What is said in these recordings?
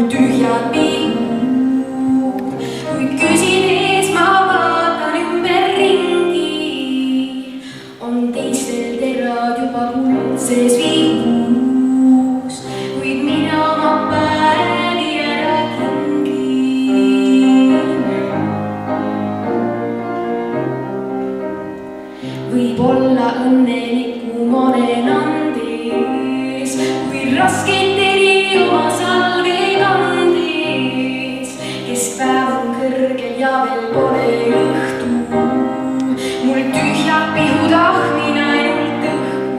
ainult tühjad pihud, kuid küsides ma vaatan ümberringi, on teistel terad juba kuldses vihus, kuid mina oma päevi ära kingin. Võib-olla õnnelikum olen andes, kui rasket eri oma salve kandes. Keskpäev on kõrgel ja veel pole õhtu, mul tühjad pihud ahmin ainult õhku,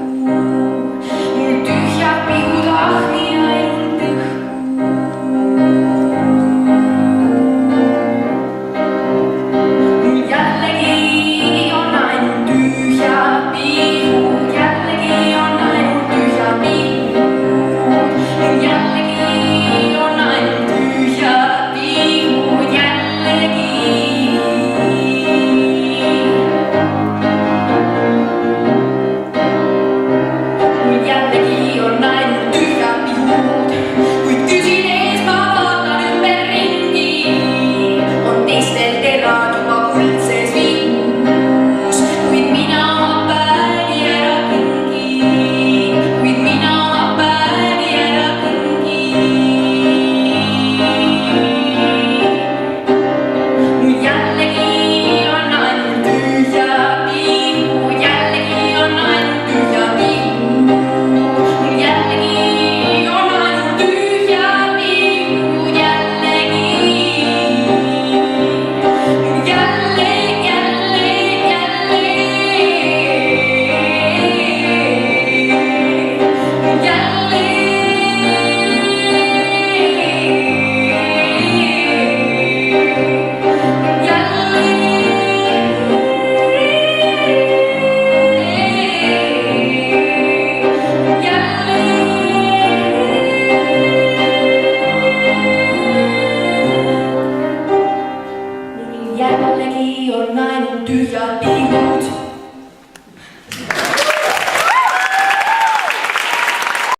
mul tühjad pihud ahmin ainult õhku. Mul jällegi on ainult tühjad pihud, jällegi on ainult tühjad pihud, jällegi on ainult tühjad pihud, jällegi. Mul jällegi on ainult tühjad pihud, kuid küsides ma vaatan ümberringi, on teistel terad juba kuldses vihus, kuid mina oma päevi ära kingin, kuid mina oma päevi ära kingin. Mul jällegi on ainult tühjad pihud, jällegi on ainult tühjad pihud, mul jällegi on ainult tühjad pihud, jällegi. Mul jälle, jälle, jälle, mul jälle, jällegi on ainult tühjad